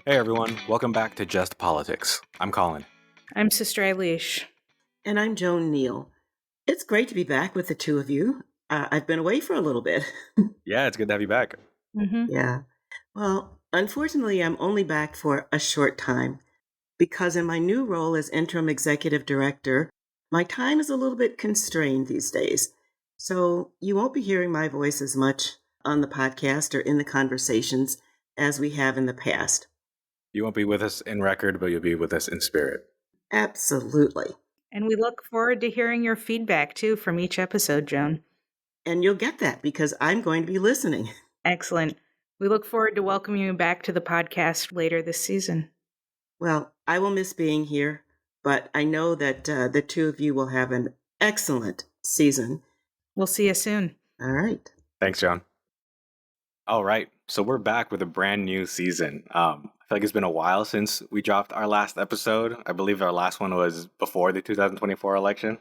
Hey everyone, welcome back to Just Politics. I'm Colin. I'm Sister Eilish. And I'm Joan Neal. It's great to be back with the two of you. I've been away for a little bit. Yeah, it's good to have you back. Mm-hmm. Yeah. Well, unfortunately, I'm only back for a short time because in my new role as interim executive director, my time is a little bit constrained these days. So you won't be hearing my voice as much on the podcast or in the conversations as we have in the past. You won't be with us in record, but you'll be with us in spirit. Absolutely. And we look forward to hearing your feedback, too, from each episode, Joan. And you'll get that because I'm going to be listening. Excellent. We look forward to welcoming you back to the podcast later this season. Well, I will miss being here, but I know that the two of you will have an excellent season. We'll see you soon. All right. Thanks, John. All right, so we're back with a brand new season. I feel like it's been a while since we dropped our last episode. I believe our last one was before the 2024 election.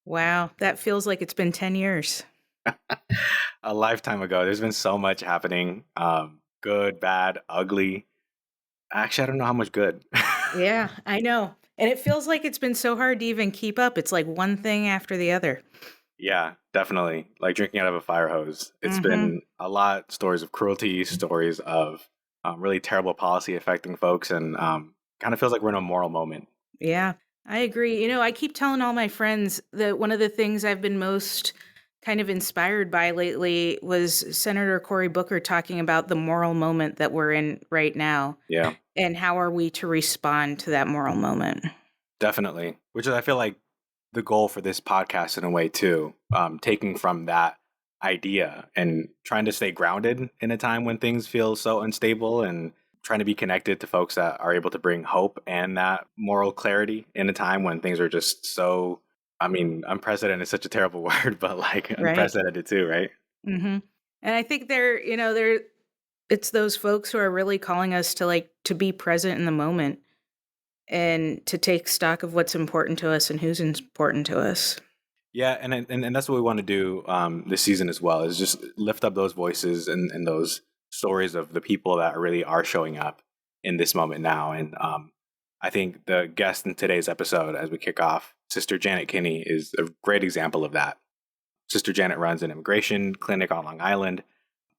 Wow, that feels like it's been 10 years. A lifetime ago. There's been so much happening. Good, bad, ugly. Actually, I don't know how much good. Yeah, I know. And it feels like it's been so hard to even keep up. It's like one thing after the other. Yeah, definitely. Like drinking out of a fire hose. It's been a lot. Stories of cruelty, stories of really terrible policy affecting folks, and kind of feels like we're in a moral moment. Yeah, I agree. You know, I keep telling all my friends that one of the things I've been most kind of inspired by lately was Senator Cory Booker talking about the moral moment that we're in right now. Yeah, And how are we to respond to that moral moment? definitely. Which is, I feel like, the goal for this podcast in a way too. Taking from that idea and trying to stay grounded in a time when things feel so unstable, and trying to be connected to folks that are able to bring hope and that moral clarity in a time when things are just so, I mean, unprecedented is such a terrible word, but like Right. unprecedented too, right? Mm-hmm. And I think it's those folks who are really calling us to be present in the moment and to take stock of what's important to us and who's important to us. Yeah, and that's what we want to do this season as well, is just lift up those voices and those stories of the people that really are showing up in this moment now. And I think the guest in today's episode, as we kick off, Sister Janet Kinney, is a great example of that. Sister Janet runs an immigration clinic on Long Island,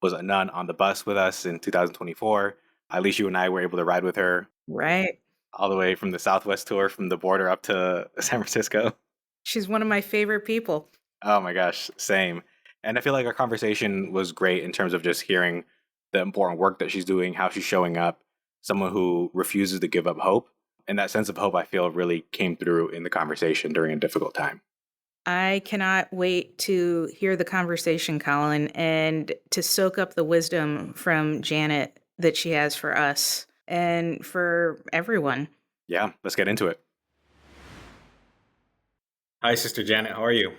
was a nun on the bus with us in 2024. At least you and I were able to ride with her Right. all the way from the Southwest tour, from the border up to San Francisco. She's one of my favorite people. Oh my gosh, same. And I feel like our conversation was great in terms of just hearing the important work that she's doing, how she's showing up, someone who refuses to give up hope. And that sense of hope, I feel, really came through in the conversation during a difficult time. I cannot wait to hear the conversation, Colin, and to soak up the wisdom from Janet that she has for us and for everyone. Yeah, let's get into it. Hi, Sister Janet. How are you?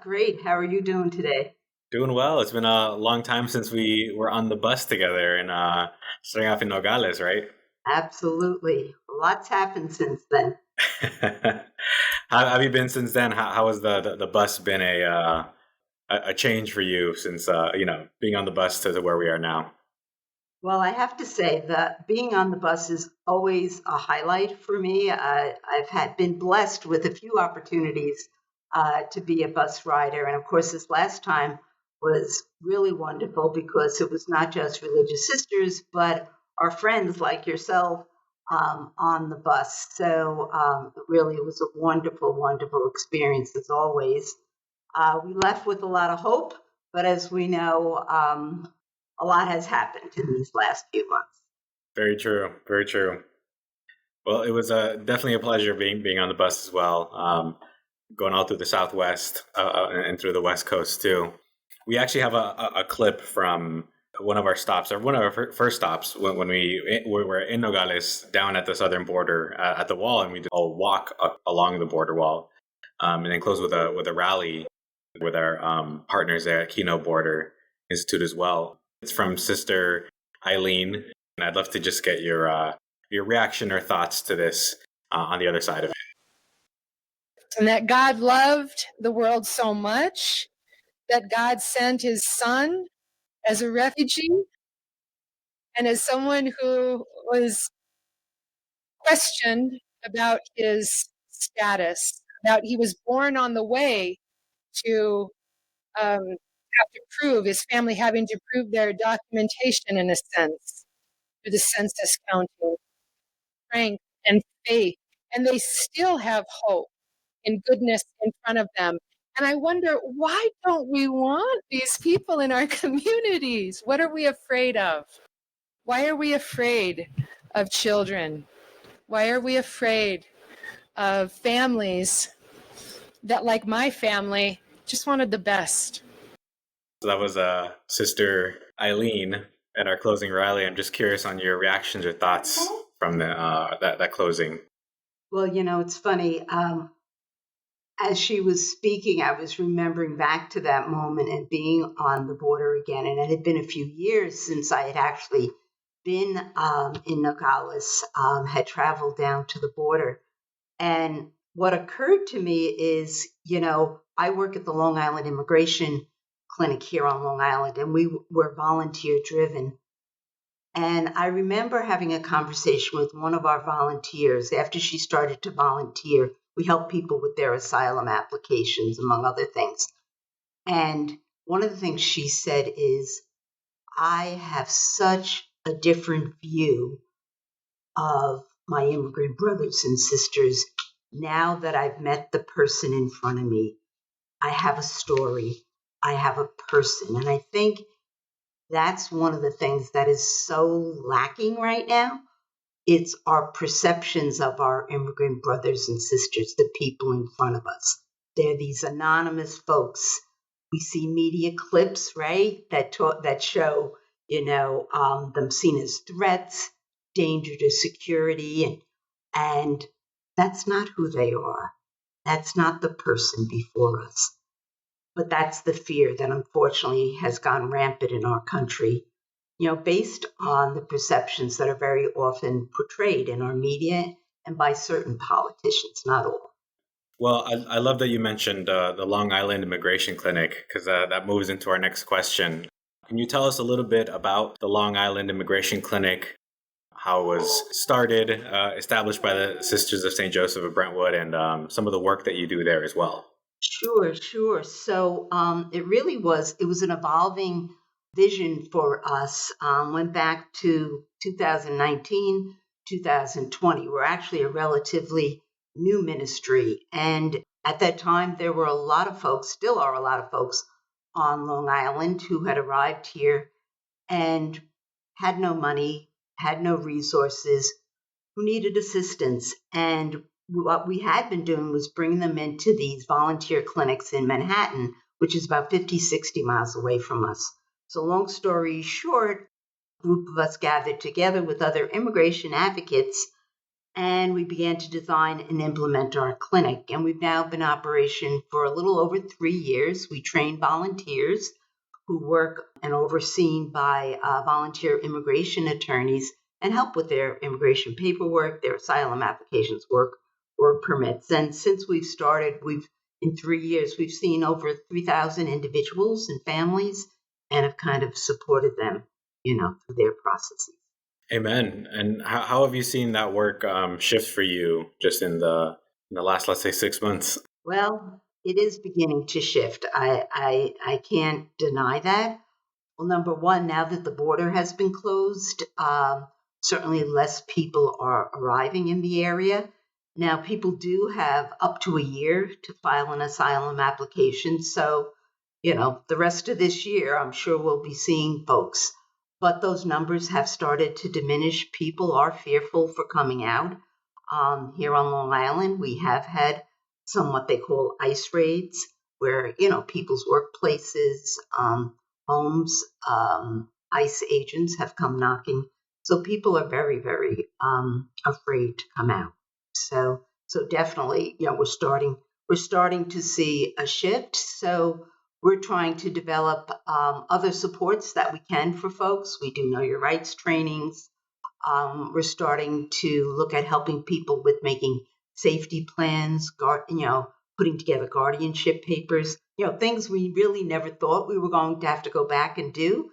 Great. How are you doing today? Doing well. It's been a long time since we were on the bus together and starting off in Nogales, right? Absolutely. Lots happened since then. How have you been since then? How has the bus been a change for you since being on the bus to where we are now? Well, I have to say that being on the bus is always a highlight for me. I've been blessed with a few opportunities to be a bus rider. And of course, this last time was really wonderful because it was not just religious sisters, but our friends like yourself on the bus. So really, it was a wonderful, wonderful experience as always. We left with a lot of hope, but as we know, a lot has happened in these last few months. Very true. Very true. Well, it was definitely a pleasure being on the bus as well, going all through the Southwest and through the West Coast too. We actually have a clip from one of our stops, or one of our first stops, when we were in Nogales, down at the southern border at the wall, and we did a walk along the border wall, and then close with a rally with our partners there at Kino Border Institute as well. It's from Sister Eileen, and I'd love to just get your reaction or thoughts to this on the other side of it. And that God loved the world so much that God sent his son as a refugee and as someone who was questioned about his status, about he was born on the way to have to prove, his family having to prove their documentation in a sense, through the census counting, strength and faith, and they still have hope and goodness in front of them. And I wonder, why don't we want these people in our communities? What are we afraid of? Why are we afraid of children? Why are we afraid of families that, like my family, just wanted the best? So that was Sister Eileen at our closing rally. I'm just curious on your reactions or thoughts from that closing. Well, it's funny. As she was speaking, I was remembering back to that moment and being on the border again. And it had been a few years since I had actually been in Nogales, had traveled down to the border. And what occurred to me is, I work at the Long Island Immigration Clinic here on Long Island, and we were volunteer driven. And I remember having a conversation with one of our volunteers after she started to volunteer. We help people with their asylum applications, among other things. And one of the things she said is, I have such a different view of my immigrant brothers and sisters now that I've met the person in front of me. I have a story. I have a person. And I think that's one of the things that is so lacking right now. It's our perceptions of our immigrant brothers and sisters, the people in front of us. They're these anonymous folks. We see media clips, right, that show, them seen as threats, danger to security, and that's not who they are. That's not the person before us. But that's the fear that unfortunately has gone rampant in our country, based on the perceptions that are very often portrayed in our media and by certain politicians, not all. Well, I love that you mentioned the Long Island Immigration Clinic, because that moves into our next question. Can you tell us a little bit about the Long Island Immigration Clinic, how it was started, established by the Sisters of St. Joseph of Brentwood, and some of the work that you do there as well? Sure. So it was an evolving vision for us. Went back to 2019, 2020. We're actually a relatively new ministry. And at that time, there were a lot of folks, still are a lot of folks on Long Island who had arrived here and had no money, had no resources, who needed assistance. And what we had been doing was bringing them into these volunteer clinics in Manhattan, which is about 50, 60 miles away from us. So long story short, a group of us gathered together with other immigration advocates, and we began to design and implement our clinic. And we've now been in operation for a little over 3 years. We train volunteers who work and overseen by volunteer immigration attorneys and help with their immigration paperwork, their asylum applications, work permits. And since we've started, in 3 years, we've seen over 3,000 individuals and families and have kind of supported them, through their processes. Amen. And how have you seen that work shift for you just in the last, let's say, 6 months? Well, it is beginning to shift. I can't deny that. Well, number one, now that the border has been closed, certainly less people are arriving in the area. Now, people do have up to a year to file an asylum application. So, the rest of this year, I'm sure we'll be seeing folks. But those numbers have started to diminish. People are fearful for coming out. Here on Long Island, we have had some what they call ICE raids, where, people's workplaces, homes, ICE agents have come knocking. So people are very, very afraid to come out. So definitely, we're starting to see a shift. So we're trying to develop other supports that we can for folks. We do know your rights trainings. We're starting to look at helping people with making safety plans, putting together guardianship papers, things we really never thought we were going to have to go back and do,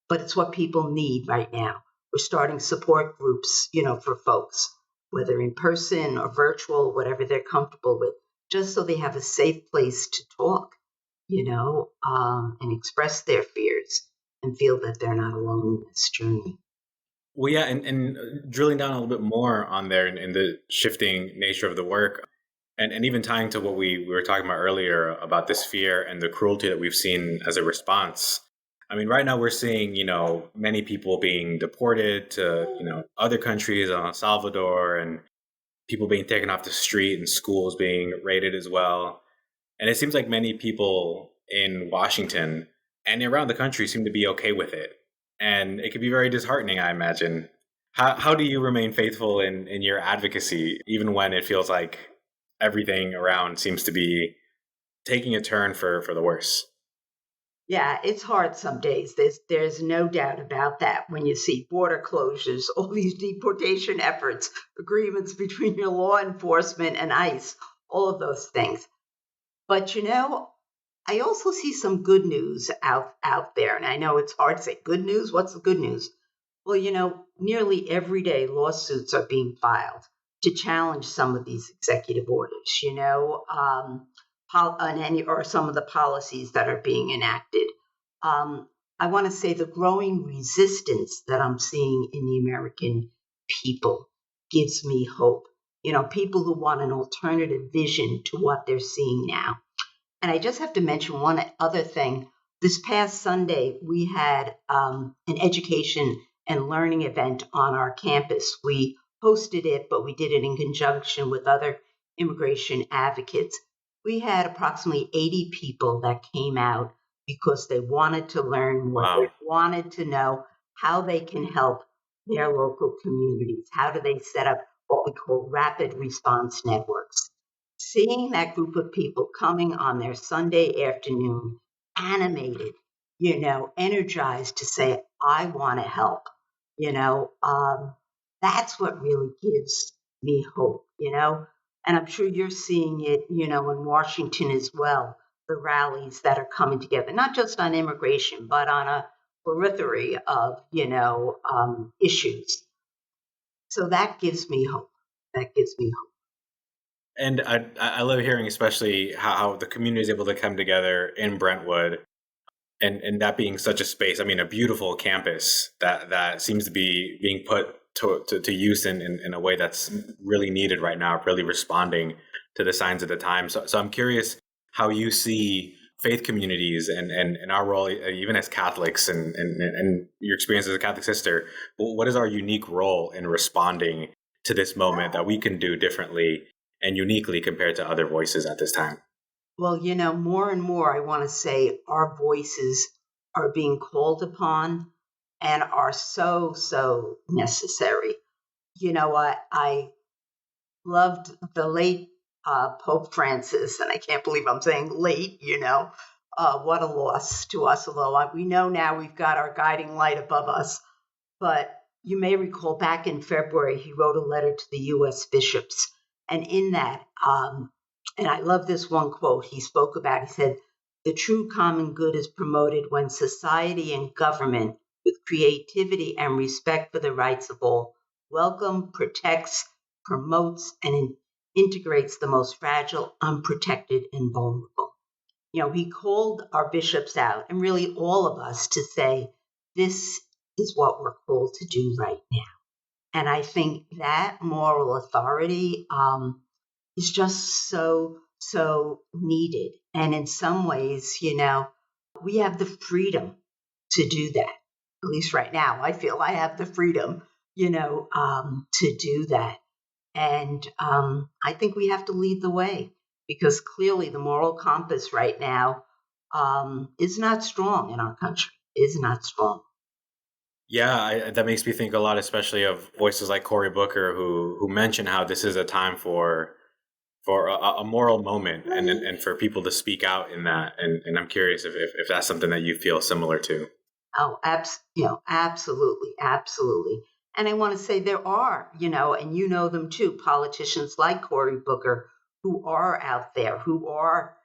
but it's what people need right now. We're starting support groups, for folks, whether in person or virtual, whatever they're comfortable with, just so they have a safe place to talk, and express their fears and feel that they're not alone in this journey. Well, yeah, and drilling down a little bit more on there in the shifting nature of the work, and even tying to what we were talking about earlier about this fear and the cruelty that we've seen as a response. I mean, right now we're seeing, many people being deported to, other countries, El Salvador, and people being taken off the street and schools being raided as well. And it seems like many people in Washington and around the country seem to be okay with it. And it can be very disheartening, I imagine. How do you remain faithful in your advocacy, even when it feels like everything around seems to be taking a turn for the worse? Yeah, it's hard some days. There's no doubt about that. When you see border closures, all these deportation efforts, agreements between your law enforcement and ICE, all of those things. But I also see some good news out there. And I know it's hard to say good news. What's the good news? Well, nearly every day lawsuits are being filed to challenge some of these executive orders, or some of the policies that are being enacted. I want to say the growing resistance that I'm seeing in the American people gives me hope. People who want an alternative vision to what they're seeing now. And I just have to mention one other thing. This past Sunday, we had an education and learning event on our campus. We hosted it, but we did it in conjunction with other immigration advocates. We had approximately 80 people that came out because they wanted to learn more. Wow. They wanted to know how they can help their local communities. How do they set up what we call rapid response networks? Seeing that group of people coming on their Sunday afternoon, animated, energized to say, I want to help, that's what really gives me hope, And I'm sure you're seeing it, in Washington as well, the rallies that are coming together, not just on immigration, but on a plethora of, issues. So that gives me hope. That gives me hope. And I love hearing especially how the community is able to come together in Brentwood, and that being such a space. I mean, a beautiful campus that seems to be being put to use in a way that's really needed right now, really responding to the signs of the time. So I'm curious how you see faith communities and our role, even as Catholics, and your experience as a Catholic sister. What is our unique role in responding to this moment that we can do differently and uniquely compared to other voices at this time? Well, more and more, I want to say our voices are being called upon and are so, so necessary. I loved the late Pope Francis, and I can't believe I'm saying late, what a loss to us, although we know now we've got our guiding light above us. But you may recall back in February, he wrote a letter to the U.S. bishops. And in that, and I love this one quote he spoke about, he said, the true common good is promoted when society and government, with creativity and respect for the rights of all, welcome, protects, promotes, and integrates the most fragile, unprotected, and vulnerable. He called our bishops out, and really all of us, to say, this is what we're called to do right now. And I think that moral authority is just so, so needed. And in some ways, we have the freedom to do that. At least right now, I feel I have the freedom, to do that. And I think we have to lead the way, because clearly the moral compass right now is not strong in our country, is not strong. Yeah, that makes me think a lot, especially of voices like Cory Booker, who mention how this is a time for a moral moment, and for people to speak out in that. And I'm curious if that's something that you feel similar to. Oh, absolutely, absolutely. And I want to say there are, and you know them too, politicians like Cory Booker who are out there, who are,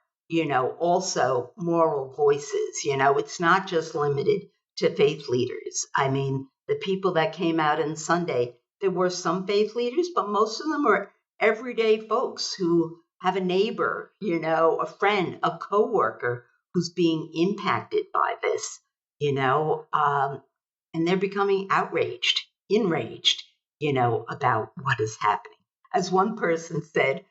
also moral voices. It's not just limited to faith leaders. I mean, the people that came out on Sunday. There were some faith leaders, but most of them were everyday folks who have a neighbor, a friend, a coworker who's being impacted by this, and they're becoming enraged, about what is happening. As one person said,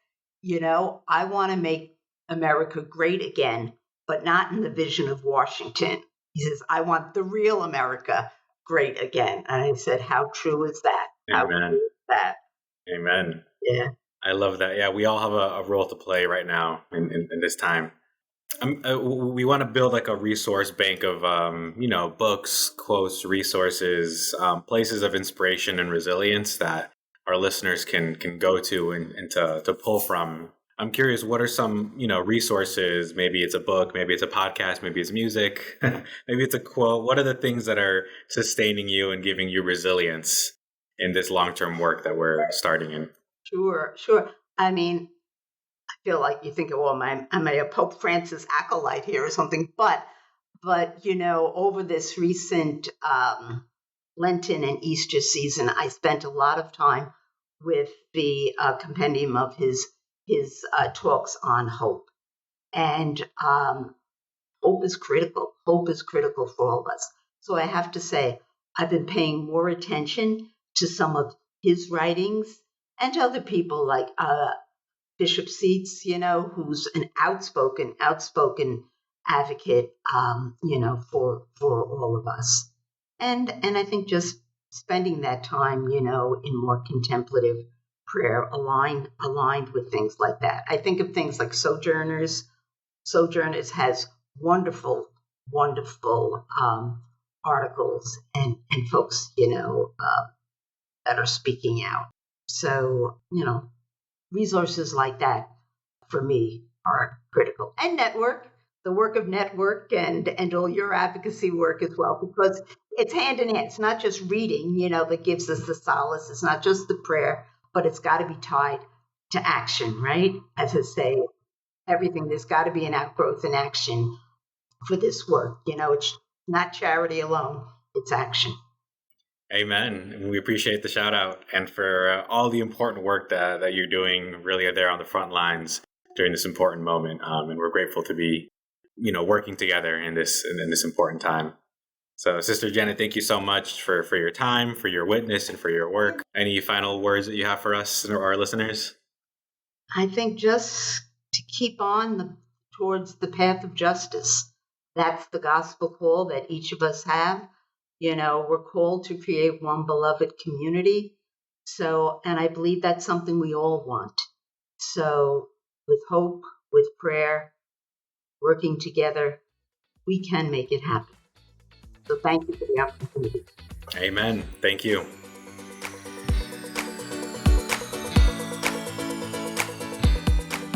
I want to make America great again, but not in the vision of Washington. He says, I want the real America great again. And I said, how true is that? How Amen. true is that? Amen. Yeah. I love that. Yeah, we all have a role to play right now in this time. We want to build like a resource bank of, books, quotes, resources, places of inspiration and resilience that our listeners can go to and to pull from. I'm curious, what are some, resources? Maybe it's a book, maybe it's a podcast, maybe it's music, maybe it's a quote. What are the things that are sustaining you and giving you resilience in this long-term work that we're starting in? Sure. I mean, I feel like you think, well, am I a Pope Francis acolyte here or something? But over this recent Lenten and Easter season, I spent a lot of time with the compendium of his talks on hope. And hope is critical. Hope is critical for all of us. So I have to say, I've been paying more attention to some of his writings and to other people like Bishop Seats, who's an outspoken advocate, for all of us. And I think just spending that time, in more contemplative prayer aligned with things like that. I think of things like Sojourners. Sojourners has wonderful articles and folks, that are speaking out. So, resources like that for me are critical. And the work of network and all your advocacy work as well, because it's hand in hand. It's not just reading, that gives us the solace. It's not just the prayer, but it's got to be tied to action, right? As I say, everything, there's got to be an outgrowth in action for this work. It's not charity alone, it's action. Amen. And we appreciate the shout out and for all the important work that you're doing really there on the front lines during this important moment. And we're grateful to be, working together in this important time. So Sister Janet, thank you so much for your time, for your witness, and for your work. Any final words that you have for us or our listeners? I think just to keep on towards the path of justice. That's the gospel call that each of us have. We're called to create one beloved community. So, and I believe that's something we all want. So with hope, with prayer, working together, we can make it happen. So thank you for the opportunity. Amen. Thank you.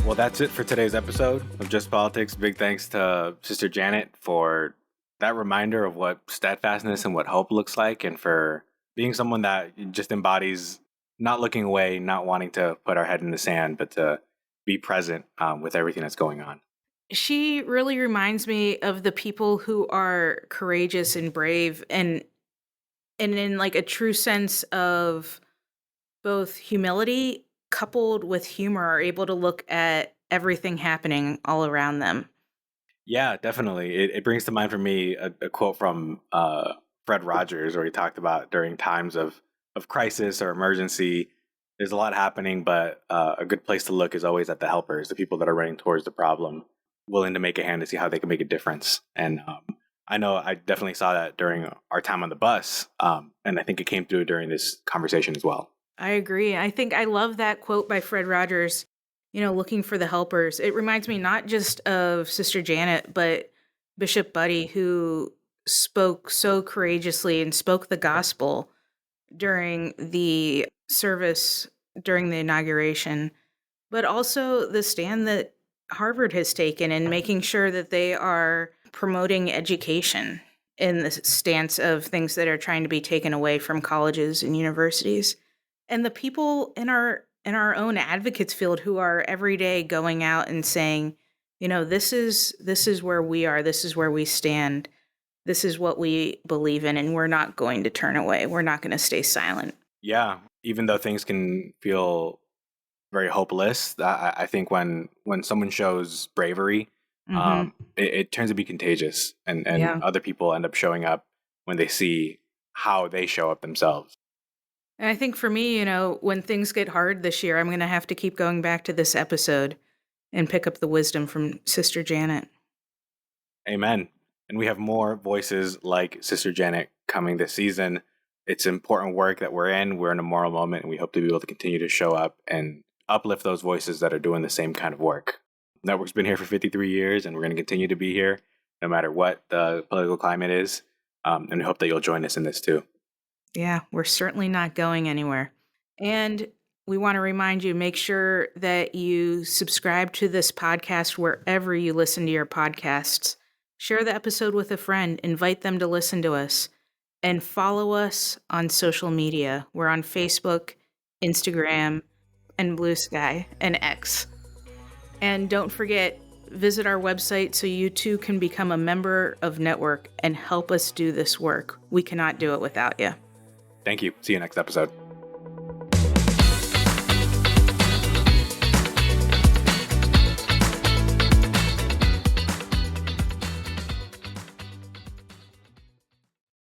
Well, that's it for today's episode of Just Politics. Big thanks to Sister Janet for that reminder of what steadfastness and what hope looks like, and for being someone that just embodies not looking away, not wanting to put our head in the sand, but to be present with everything that's going on. She really reminds me of the people who are courageous and brave and in like a true sense of both humility coupled with humor are able to look at everything happening all around them. Yeah, definitely. It brings to mind for me a quote from Fred Rogers, where he talked about during times of crisis or emergency, there's a lot happening, but a good place to look is always at the helpers, the people that are running towards the problem, willing to make a hand to see how they can make a difference. And I know I definitely saw that during our time on the bus, and I think it came through during this conversation as well. I agree. I think I love that quote by Fred Rogers, looking for the helpers. It reminds me not just of Sister Janet, but Bishop Buddy, who spoke so courageously and spoke the gospel during the service, during the inauguration, but also the stand that Harvard has taken in making sure that they are promoting education in the stance of things that are trying to be taken away from colleges and universities. And the people in our own advocates field who are every day going out and saying, this is where we are, this is where we stand. this is what we believe in, and we're not going to turn away. We're not going to stay silent. Yeah, even though things can feel very hopeless, I think when someone shows bravery, it turns to be contagious, and Yeah. other people end up showing up when they see how they show up themselves. And I think for me, when things get hard this year, I'm going to have to keep going back to this episode and pick up the wisdom from Sister Janet. Amen. And we have more voices like Sister Janet coming this season. It's important work that we're in. We're in a moral moment, and we hope to be able to continue to show up and uplift those voices that are doing the same kind of work. Network's been here for 53 years, and we're going to continue to be here no matter what the political climate is. And we hope that you'll join us in this too. Yeah, we're certainly not going anywhere. And we want to remind you, make sure that you subscribe to this podcast wherever you listen to your podcasts. Share the episode with a friend, invite them to listen to us, and follow us on social media. We're on Facebook, Instagram, and Blue Sky, and X. And don't forget, visit our website so you too can become a member of Network and help us do this work. We cannot do it without you. Thank you. See you next episode.